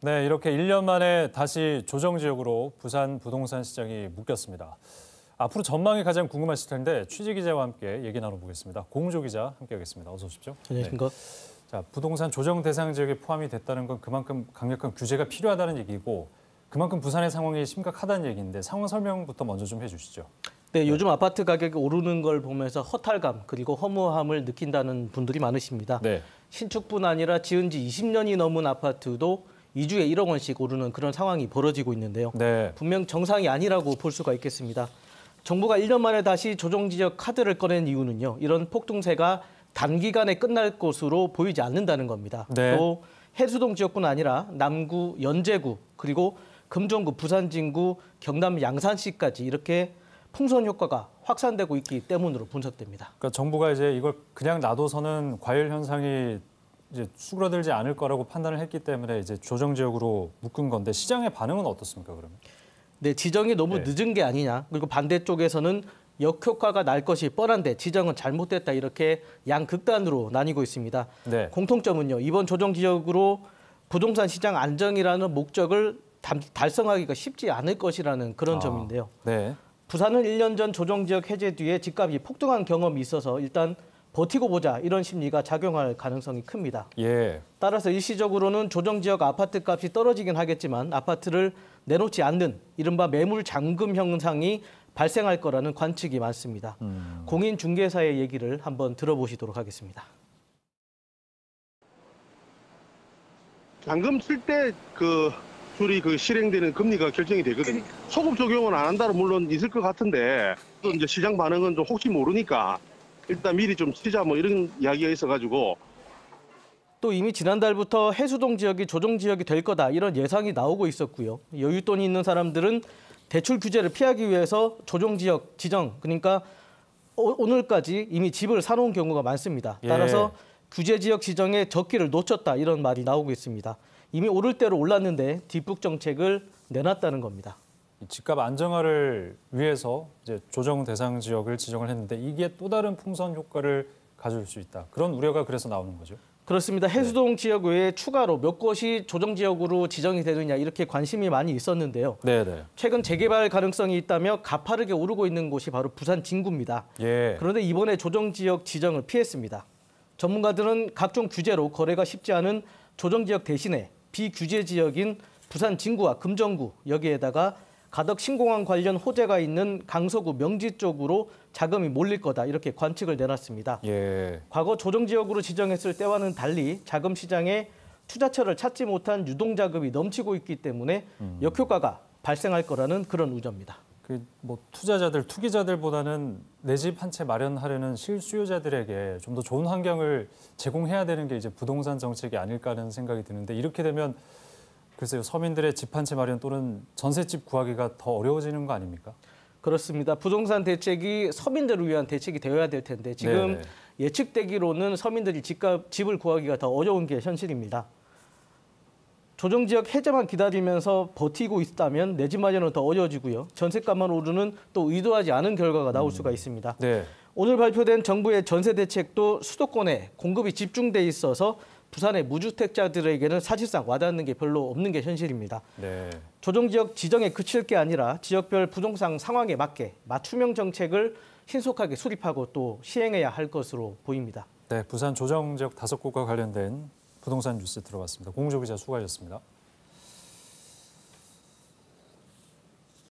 네, 이렇게 1년 만에 다시 조정지역으로 부산 부동산 시장이 묶였습니다. 앞으로 전망이 가장 궁금하실 텐데 취재 기자와 함께 얘기 나눠보겠습니다. 공조 기자 함께하겠습니다. 어서 오십시오. 안녕하십니까. 네. 자, 부동산 조정 대상 지역에 포함이 됐다는 건 그만큼 강력한 규제가 필요하다는 얘기고 그만큼 부산의 상황이 심각하다는 얘기인데 상황 설명부터 먼저 좀 해주시죠. 네, 요즘 아파트 가격이 오르는 걸 보면서 허탈감 그리고 허무함을 느낀다는 분들이 많으십니다. 네. 신축뿐 아니라 지은 지 20년이 넘은 아파트도 2주에 1억 원씩 오르는 그런 상황이 벌어지고 있는데요. 네. 분명 정상이 아니라고 볼 수가 있겠습니다. 정부가 1년 만에 다시 조정지역 카드를 꺼낸 이유는요. 이런 폭등세가 단기간에 끝날 것으로 보이지 않는다는 겁니다. 네. 또 해수동 지역뿐 아니라 남구, 연제구, 그리고 금정구, 부산진구, 경남 양산시까지 이렇게 풍선 효과가 확산되고 있기 때문으로 분석됩니다. 그러니까 정부가 이제 이걸 그냥 놔둬서는 과열 현상이 이제 수그러들지 않을 거라고 판단을 했기 때문에 이제 조정 지역으로 묶은 건데 시장의 반응은 어떻습니까, 그러면? 네, 지정이 너무 늦은 게 아니냐. 그리고 반대쪽에서는 역효과가 날 것이 뻔한데 지정은 잘못됐다. 이렇게 양극단으로 나뉘고 있습니다. 네. 공통점은요. 이번 조정 지역으로 부동산 시장 안정이라는 목적을 달성하기가 쉽지 않을 것이라는 그런 점인데요. 네. 부산은 1년 전 조정 지역 해제 뒤에 집값이 폭등한 경험이 있어서 일단 버티고 보자 이런 심리가 작용할 가능성이 큽니다. 예. 따라서 일시적으로는 조정 지역 아파트 값이 떨어지긴 하겠지만 아파트를 내놓지 않는 이른바 매물 잠금 현상이 발생할 거라는 관측이 많습니다. 공인중개사의 얘기를 한번 들어보시도록 하겠습니다. 잔금 칠 때 줄이 실행되는 금리가 결정이 되거든요. 소급 적용은 안 한다는 물론 있을 것 같은데 또 이제 시장 반응은 좀 혹시 모르니까 일단 미리 좀 치자 뭐 이런 이야기가 있어가지고. 또 이미 지난달부터 해수동 지역이 조정 지역이 될 거다 이런 예상이 나오고 있었고요. 여윳돈이 있는 사람들은 대출 규제를 피하기 위해서 조정 지역 지정 그러니까 오늘까지 이미 집을 사놓은 경우가 많습니다. 따라서 규제 지역 지정에 적기를 놓쳤다 이런 말이 나오고 있습니다. 이미 오를 대로 올랐는데 뒷북 정책을 내놨다는 겁니다. 집값 안정화를 위해서 이제 조정 대상 지역을 지정을 했는데 이게 또 다른 풍선 효과를 가져올 수 있다. 그런 우려가 그래서 나오는 거죠. 그렇습니다. 해수동 지역 외에 추가로 몇 곳이 조정 지역으로 지정이 되느냐 이렇게 관심이 많이 있었는데요. 네네. 최근 재개발 가능성이 있다며 가파르게 오르고 있는 곳이 바로 부산 진구입니다. 예. 그런데 이번에 조정 지역 지정을 피했습니다. 전문가들은 각종 규제로 거래가 쉽지 않은 조정 지역 대신에 비규제 지역인 부산 진구와 금정구 여기에다가 가덕 신공항 관련 호재가 있는 강서구 명지 쪽으로 자금이 몰릴 거다 이렇게 관측을 내놨습니다. 예. 과거 조정 지역으로 지정했을 때와는 달리 자금 시장에 투자처를 찾지 못한 유동 자금이 넘치고 있기 때문에 역효과가 발생할 거라는 그런 우려입니다. 투자자들, 투기자들보다는 내 집 한 채 마련하려는 실수요자들에게 좀 더 좋은 환경을 제공해야 되는 게 이제 부동산 정책이 아닐까 하는 생각이 드는데 이렇게 되면 글쎄요, 서민들의 집 한 채 마련 또는 전셋집 구하기가 더 어려워지는 거 아닙니까? 그렇습니다. 부동산 대책이 서민들을 위한 대책이 되어야 될 텐데 지금 예측되기로는 서민들이 집을 구하기가 더 어려운 게 현실입니다. 조정지역 해제만 기다리면서 버티고 있다면 내 집 마련은 더 어려워지고요. 전세값만 오르는 또 의도하지 않은 결과가 나올 수가 있습니다. 네. 오늘 발표된 정부의 전세 대책도 수도권에 공급이 집중돼 있어서 부산의 무주택자들에게는 사실상 와닿는 게 별로 없는 게 현실입니다. 네. 조정지역 지정에 그칠 게 아니라 지역별 부동산 상황에 맞게 맞춤형 정책을 신속하게 수립하고 또 시행해야 할 것으로 보입니다. 네, 부산 조정지역 5곳과 관련된 부동산 뉴스 들어봤습니다. 공조 기자 수고하셨습니다.